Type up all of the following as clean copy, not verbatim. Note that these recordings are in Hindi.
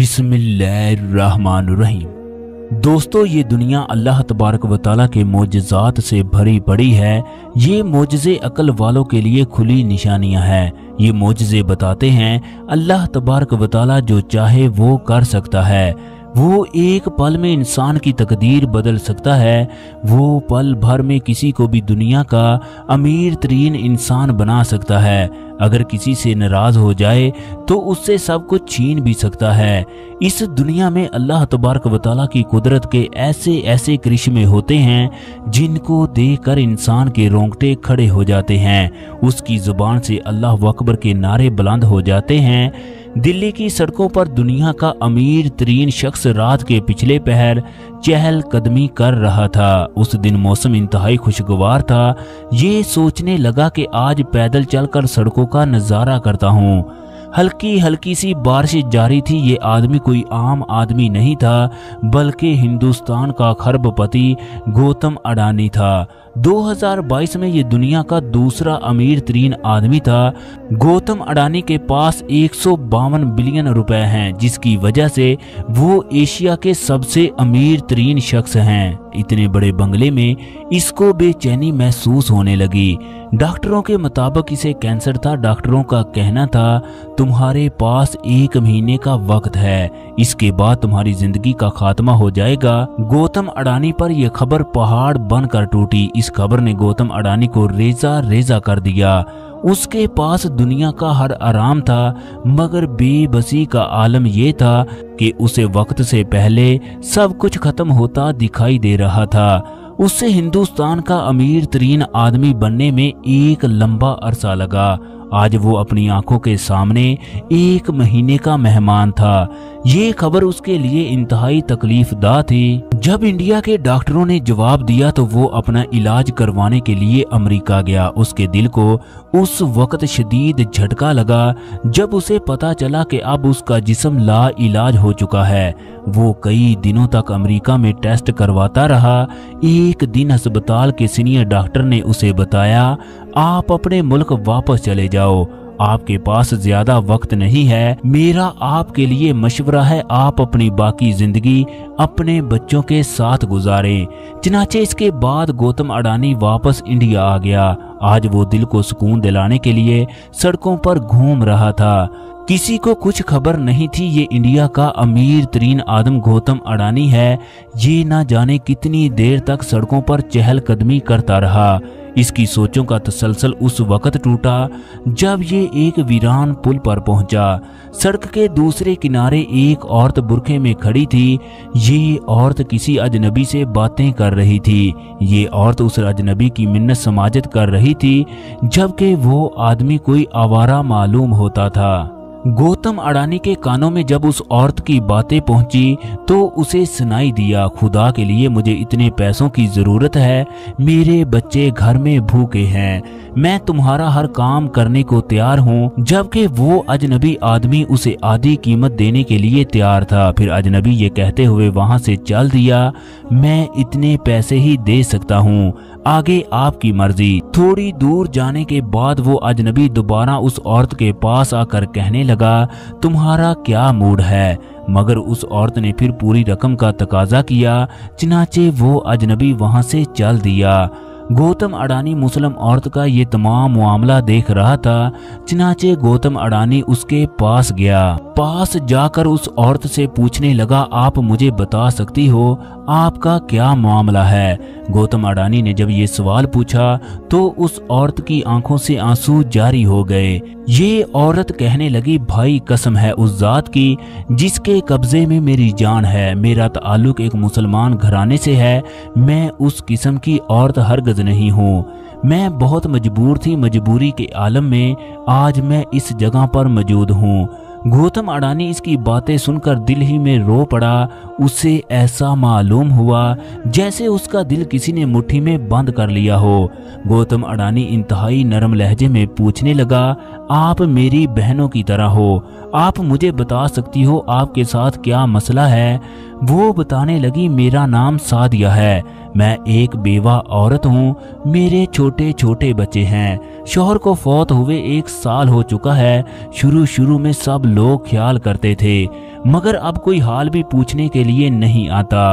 बिस्मिल्लाहिर्रहमानुर्रहीम। दोस्तों, ये दुनिया अल्लाह तबारक व तआला के मोजज़ात से भरी पड़ी है। ये मोजज़े अकल वालों के लिए खुली निशानियां हैं। ये मोजज़े बताते हैं अल्लाह तबारक व तआला जो चाहे वो कर सकता है। वो एक पल में इंसान की तकदीर बदल सकता है। वो पल भर में किसी को भी दुनिया का अमीर तरीन इंसान बना सकता है। अगर किसी से नाराज हो जाए तो उससे सब कुछ छीन भी सकता है। इस दुनिया में अल्लाह तबारक व तआला की कुदरत के ऐसे ऐसे करिश्मे होते हैं जिनको देखकर इंसान के रोंगटे खड़े हो जाते हैं। उसकी जुबान से अल्लाह अकबर के नारे बुलंद हो जाते हैं। दिल्ली की सड़कों पर दुनिया का अमीर तरीन शख्स रात के पिछले पहर चहल कदमी कर रहा था। उस दिन मौसम इंतहाई खुशगवार था। ये सोचने लगा कि आज पैदल चलकर सड़कों का नजारा करता हूँ। हल्की हल्की सी बारिश जारी थी। ये आदमी कोई आम आदमी नहीं था, बल्कि हिंदुस्तान का खरबपति गौतम अडानी था। 2022 में ये दुनिया का दूसरा अमीर तरीन आदमी था। गौतम अडानी के पास 152 बिलियन रुपए हैं, जिसकी वजह से वो एशिया के सबसे अमीर तरीन शख्स हैं। इतने बड़े बंगले में इसको बेचैनी महसूस होने लगी। डॉक्टरों के मुताबिक इसे कैंसर था। डॉक्टरों का कहना था तुम्हारे पास 1 महीने का वक्त है, इसके बाद तुम्हारी जिंदगी का खात्मा हो जाएगा। गौतम अडानी पर यह खबर पहाड़ बनकर टूटी। इस खबर ने गौतम अडानी को रेजा रेजा कर दिया। उसके पास दुनिया का हर आराम था, मगर बेबसी का आलम यह था कि उसे वक्त से पहले सब कुछ खत्म होता दिखाई दे रहा था। उससे हिंदुस्तान का अमीर तरीन आदमी बनने में एक लंबा अरसा लगा। आज वो अपनी आंखों के सामने 1 महीने का मेहमान था। ये खबर उसके लिए इंतहाई तकलीफदा थी। जब इंडिया के डॉक्टरों ने जवाब दिया तो वो अपना इलाज करवाने के लिए अमेरिका गया। उसके दिल को उस वक्त शदीद झटका लगा जब उसे पता चला कि अब उसका जिस्म ला इलाज हो चुका है। वो कई दिनों तक अमेरिका में टेस्ट करवाता रहा। एक दिन अस्पताल के सीनियर डॉक्टर ने उसे बताया, आप अपने मुल्क वापस चले जाओ, आपके पास ज्यादा वक्त नहीं है। मेरा आपके लिए मशवरा है, आप अपनी बाकी जिंदगी अपने बच्चों के साथ गुजारें। चनाचे इसके बाद गौतम अडानी वापस इंडिया आ गया। आज वो दिल को सुकून दिलाने के लिए सड़कों पर घूम रहा था। किसी को कुछ खबर नहीं थी ये इंडिया का अमीर तरीन आदम गौतम अडानी है। ये ना जाने कितनी देर तक सड़कों पर चहलकदमी करता रहा। इसकी सोचों का तसलसल उस वक्त टूटा जब ये एक वीरान पुल पर पहुंचा। सड़क के दूसरे किनारे एक औरत बुरखे में खड़ी थी। ये औरत किसी अजनबी से बातें कर रही थी। ये औरत उस अजनबी की मिन्नत समाजत कर रही थी, जबकि वो आदमी कोई आवारा मालूम होता था। गौतम अडानी के कानों में जब उस औरत की बातें पहुंची तो उसे सुनाई दिया, खुदा के लिए मुझे इतने पैसों की जरूरत है, मेरे बच्चे घर में भूखे हैं, मैं तुम्हारा हर काम करने को तैयार हूँ। जबकि वो अजनबी आदमी उसे आधी कीमत देने के लिए तैयार था। फिर अजनबी ये कहते हुए वहां से चल दिया, मैं इतने पैसे ही दे सकता हूँ, आगे आपकी मर्जी। थोड़ी दूर जाने के बाद वो अजनबी दोबारा उस औरत के पास आकर कहने लगा, तुम्हारा क्या मूड है? मगर उस औरत ने फिर पूरी रकम का तकाजा किया। चनाचे वो अजनबी वहां से चल दिया। गौतम अडानी मुस्लिम औरत का ये तमाम मामला देख रहा था। चनाचे गौतम अडानी उसके पास गया। पास जाकर उस औरत से पूछने लगा, आप मुझे बता सकती हो आपका क्या मामला है? गौतम अडानी ने जब ये सवाल पूछा तो उस औरत की आंखों से आंसू जारी हो गए। ये औरत कहने लगी, भाई कसम है उस जात की जिसके कब्जे में मेरी जान है, मेरा ताल्लुक एक मुसलमान घराने से है, मैं उस किस्म की औरत हरगज नहीं हूँ। मैं बहुत मजबूर थी, मजबूरी के आलम में आज मैं इस जगह पर मौजूद हूँ। गौतम अडानी इसकी बातें सुनकर दिल ही में रो पड़ा। उसे ऐसा मालूम हुआ जैसे उसका दिल किसी ने मुट्ठी में बंद कर लिया हो। गौतम अडानी इंतहाई नरम लहजे में पूछने लगा, आप मेरी बहनों की तरह हो, आप मुझे बता सकती हो आपके साथ क्या मसला है? वो बताने लगी, मेरा नाम सादिया है, मैं एक बेवा औरत हूँ, मेरे छोटे छोटे बच्चे हैं, शौहर को फौत हुए 1 साल हो चुका है। शुरू शुरू में सब लोग ख्याल करते थे मगर अब कोई हाल भी पूछने के लिए नहीं आता।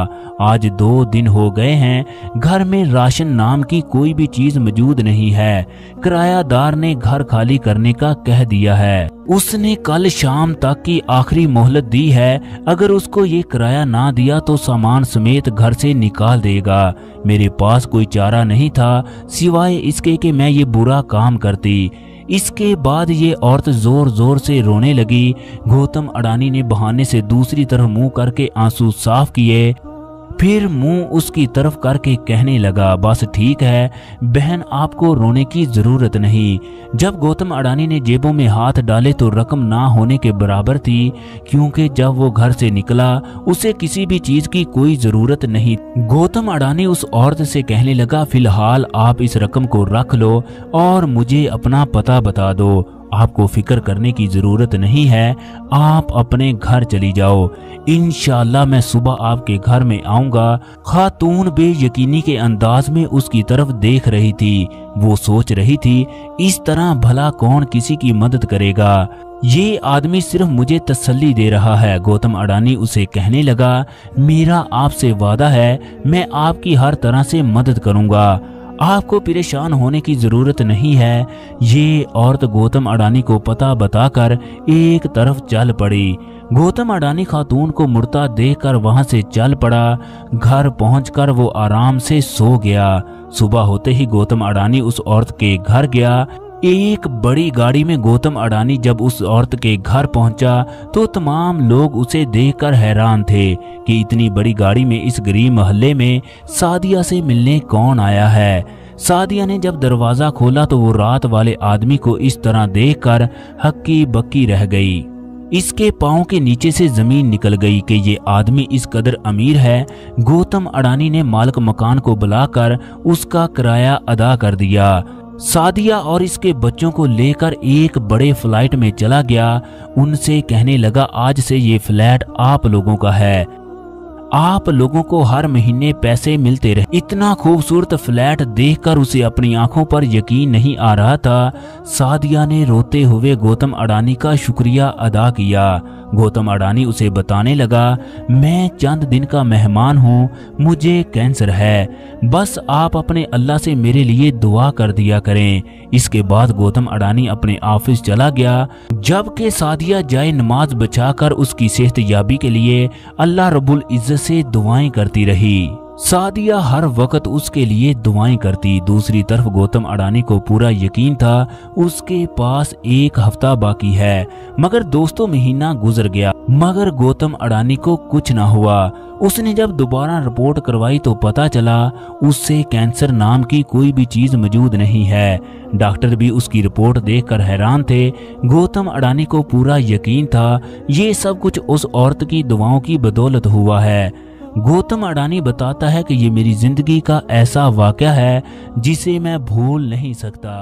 आज 2 दिन हो गए हैं, घर में राशन नाम की कोई भी चीज मौजूद नहीं है। किरायादार ने घर खाली करने का कह दिया है। उसने कल शाम तक की आखिरी मोहलत दी है। अगर उसको ये किराया ना दिया तो सामान समेत घर से निकाल देगा। मेरे पास कोई चारा नहीं था सिवाय इसके कि मैं ये बुरा काम करती। इसके बाद ये औरत जोर जोर से रोने लगी। गौतम अडानी ने बहाने से दूसरी तरफ मुंह करके आंसू साफ किए, फिर मुंह उसकी तरफ करके कहने लगा, बस ठीक है बहन, आपको रोने की जरूरत नहीं। जब गौतम अडानी ने जेबों में हाथ डाले तो रकम ना होने के बराबर थी, क्योंकि जब वो घर से निकला उसे किसी भी चीज की कोई जरूरत नहीं। गौतम अडानी उस औरत से कहने लगा, फिलहाल आप इस रकम को रख लो और मुझे अपना पता बता दो। आपको फिक्र करने की जरूरत नहीं है, आप अपने घर चली जाओ। इंशाल्लाह मैं सुबह आपके घर में आऊंगा। खातून बेयकीनी के अंदाज में उसकी तरफ देख रही थी। वो सोच रही थी, इस तरह भला कौन किसी की मदद करेगा, ये आदमी सिर्फ मुझे तसल्ली दे रहा है। गौतम अडानी उसे कहने लगा, मेरा आपसे वादा है, मैं आपकी हर तरह से मदद करूंगा, आपको परेशान होने की जरूरत नहीं है। ये औरत गौतम अडानी को पता बताकर एक तरफ चल पड़ी। गौतम अडानी खातून को मुड़ता देखकर वहां से चल पड़ा। घर पहुंचकर वो आराम से सो गया। सुबह होते ही गौतम अडानी उस औरत के घर गया। एक बड़ी गाड़ी में गौतम अडानी जब उस औरत के घर पहुंचा तो तमाम लोग उसे देखकर हैरान थे कि इतनी बड़ी गाड़ी में इस गरीब मोहल्ले में सादिया से मिलने कौन आया है। सादिया ने जब दरवाजा खोला तो वो रात वाले आदमी को इस तरह देखकर हक्की बक्की रह गई। इसके पांव के नीचे से जमीन निकल गई कि ये आदमी इस कदर अमीर है। गौतम अडानी ने मालिक मकान को बुलाकर उसका किराया अदा कर दिया। सादिया और इसके बच्चों को लेकर एक बड़े फ्लाइट में चला गया। उनसे कहने लगा, आज से ये फ्लैट आप लोगों का है, आप लोगों को हर महीने पैसे मिलते रहे। इतना खूबसूरत फ्लैट देखकर उसे अपनी आंखों पर यकीन नहीं आ रहा था। सादिया ने रोते हुए गौतम अडानी का शुक्रिया अदा किया। गौतम अडानी उसे बताने लगा, मैं चंद दिन का मेहमान हूँ, मुझे कैंसर है, बस आप अपने अल्लाह से मेरे लिए दुआ कर दिया करें। इसके बाद गौतम अडानी अपने ऑफिस चला गया, जबकि सादिया जाए नमाज बचाकर उसकी सेहत याबी के लिए अल्लाह रब्बुल इज्जत से दुआएं करती रही। सादिया हर वक्त उसके लिए दुआएं करती। दूसरी तरफ गौतम अडानी को पूरा यकीन था उसके पास 1 हफ्ता बाकी है। मगर दोस्तों महीना गुजर गया मगर गौतम अडानी को कुछ ना हुआ। उसने जब दोबारा रिपोर्ट करवाई तो पता चला उससे कैंसर नाम की कोई भी चीज मौजूद नहीं है। डॉक्टर भी उसकी रिपोर्ट देखकर हैरान थे। गौतम अडानी को पूरा यकीन था ये सब कुछ उस औरत की दुआओं की बदौलत हुआ है। गौतम अडानी बताता है कि ये मेरी जिंदगी का ऐसा वाकया है जिसे मैं भूल नहीं सकता।